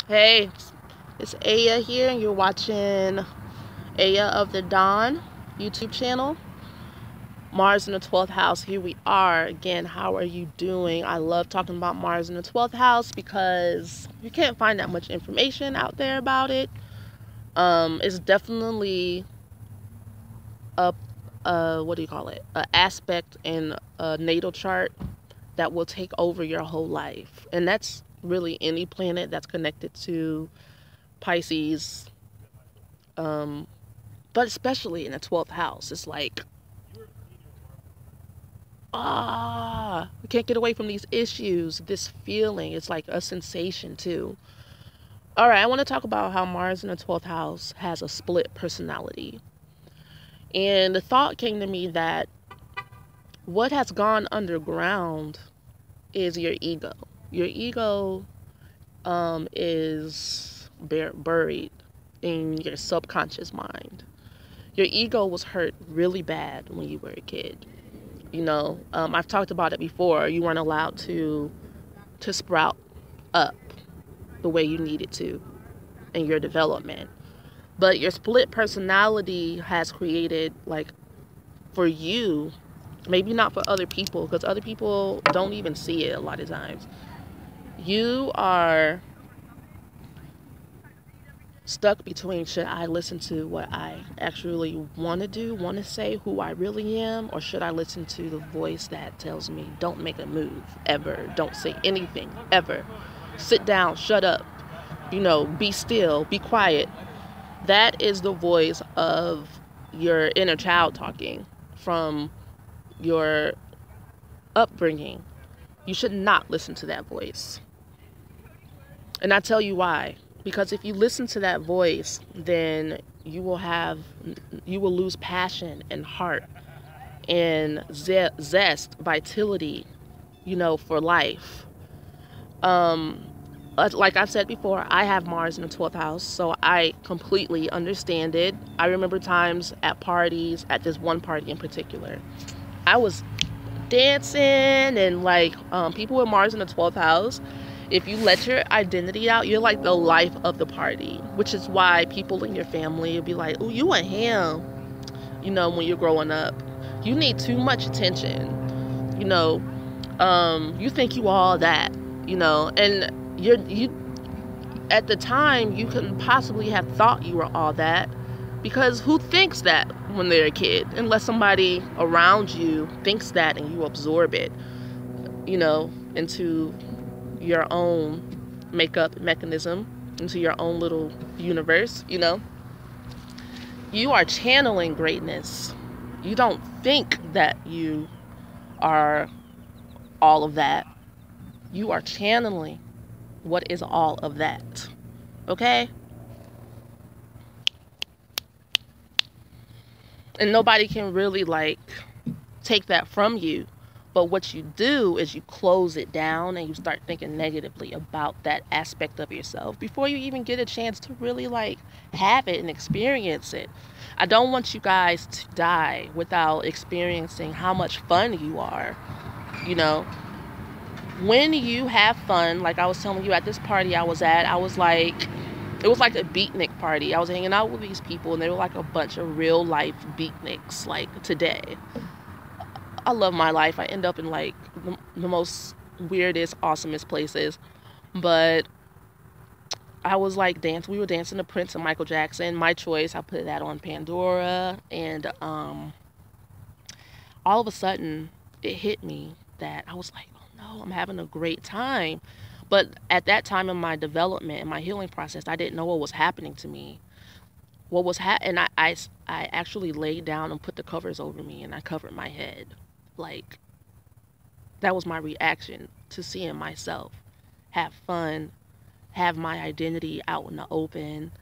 Hey, it's Aya here, and you're watching Aya of the Dawn YouTube channel. Mars in the 12th house. Here we are again. How are you doing? I love talking about Mars in the 12th house because you can't find that much information out there about it. It's definitely a what do you call it? An aspect in a natal chart that will take over your whole life, and that's really any planet that's connected to Pisces, but especially in the 12th house. It's like, we can't get away from these issues, this feeling. It's like a sensation too. All right, I want to talk about how Mars in the 12th house has a split personality. And the thought came to me that what has gone underground is your ego. Your ego is buried in your subconscious mind. Your ego was hurt really bad when you were a kid. I've talked about it before. You weren't allowed to sprout up the way you needed to in your development. But your split personality has created, like, for you, maybe not for other people, because other people don't even see it a lot of times. You are stuck between, should I listen to what I actually want to do, want to say, who I really am, or should I listen to the voice that tells me, don't make a move, ever, don't say anything, ever, sit down, shut up, be still, be quiet. That is the voice of your inner child talking from your upbringing. You should not listen to that voice. And I tell you why. Because if you listen to that voice, then you will lose passion and heart and zest, vitality, for life. Like I've said before, I have Mars in the 12th house, so I completely understand it. I remember times at parties, at this one party in particular, I was dancing and people with Mars in the 12th house, if you let your identity out, you're like the life of the party, which is why people in your family will be like, oh, you a ham, when you're growing up. You need too much attention, you think you all that, and you at the time, you couldn't possibly have thought you were all that, because who thinks that when they're a kid? Unless somebody around you thinks that and you absorb it, into your own makeup mechanism, into your own little universe. You are channeling greatness. You don't think that you are all of that. You are channeling what is all of that. Okay? And nobody can really take that from you. But what you do is you close it down and you start thinking negatively about that aspect of yourself before you even get a chance to really have it and experience it. I don't want you guys to die without experiencing how much fun you are. When you have fun, like I was telling you at this party I was at, it was like a beatnik party. I was hanging out with these people and they were like a bunch of real life beatniks today. I love my life. I end up in the most weirdest, awesomest places. But I was we were dancing to Prince and Michael Jackson. My choice. I put that on Pandora. And all of a sudden, it hit me that I was like, oh no, I'm having a great time. But at that time in my development, in my healing process, I didn't know what was happening to me. And I actually laid down and put the covers over me and I covered my head. That was my reaction to seeing myself have fun, have my identity out in the open,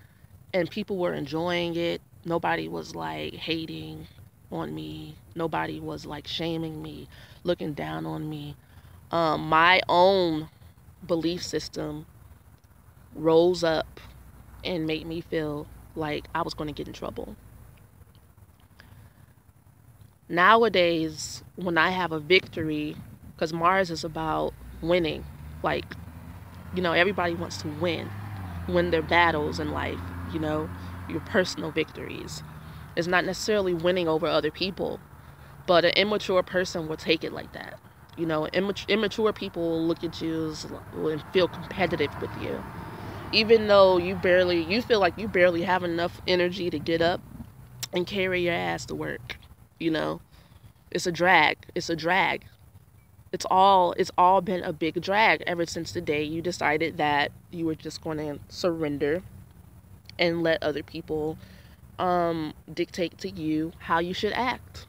and people were enjoying it. Nobody was hating on me. Nobody was shaming me, looking down on me. My own belief system rose up and made me feel like I was going to get in trouble. Nowadays, when I have a victory, because Mars is about winning, everybody wants to win. win their battles in life, you know, your personal victories. It's not necessarily winning over other people, but an immature person will take it like that. You know, immature people will look at you and feel competitive with you. Even though you feel like you barely have enough energy to get up and carry your ass to work. You know, it's a drag. It's a drag. It's all been a big drag ever since the day you decided that you were just going to surrender and let other people dictate to you how you should act,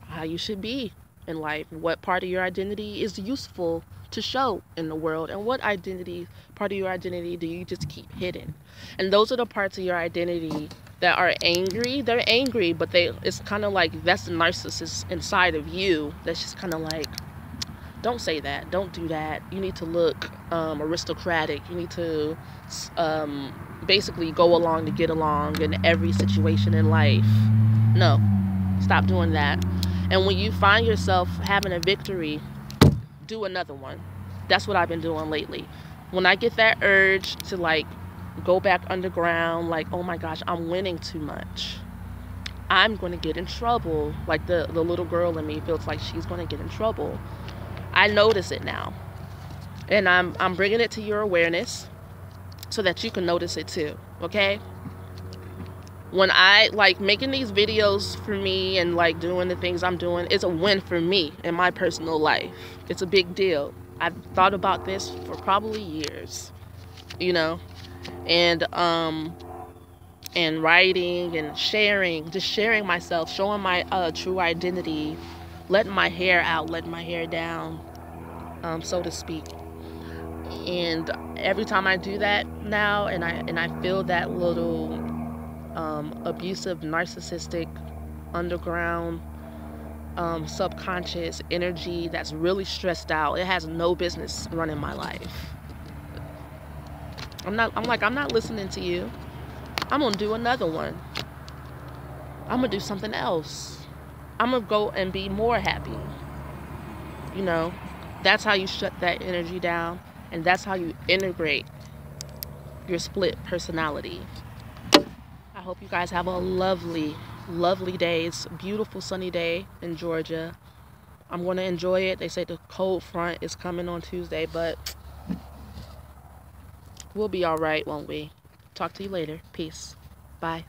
how you should be in life, what part of your identity is useful to show in the world, and what part of your identity do you just keep hidden. And those are the parts of your identity that are angry. They're angry, but it's kind of like that's the narcissist inside of you that's just kind of like, don't say that, don't do that, you need to look aristocratic, you need to basically go along to get along in every situation in life. No, stop doing that. And when you find yourself having a victory, do another one. That's what I've been doing lately. When I get that urge to like go back underground, like, oh my gosh, I'm winning too much, I'm going to get in trouble, like the little girl in me feels like she's going to get in trouble, I notice it now. And I'm bringing it to your awareness so that you can notice it too, okay? When I like making these videos for me and like doing the things I'm doing, it's a win for me in my personal life. It's a big deal. I've thought about this for probably years, you know, and writing and sharing myself, showing my true identity, letting my hair out, letting my hair down, so to speak. And every time I do that now, and I feel that little abusive, narcissistic, underground, subconscious energy that's really stressed out, it has no business running my life. I'm not listening to you. I'm gonna do another one. I'm gonna do something else. I'm gonna go and be more happy. You know, that's how you shut that energy down, and that's how you integrate your split personality. I hope you guys have a lovely, lovely day. It's a beautiful sunny day in Georgia. I'm going to enjoy it. They say the cold front is coming on Tuesday, but we'll be all right, won't we? Talk to you later. Peace. Bye.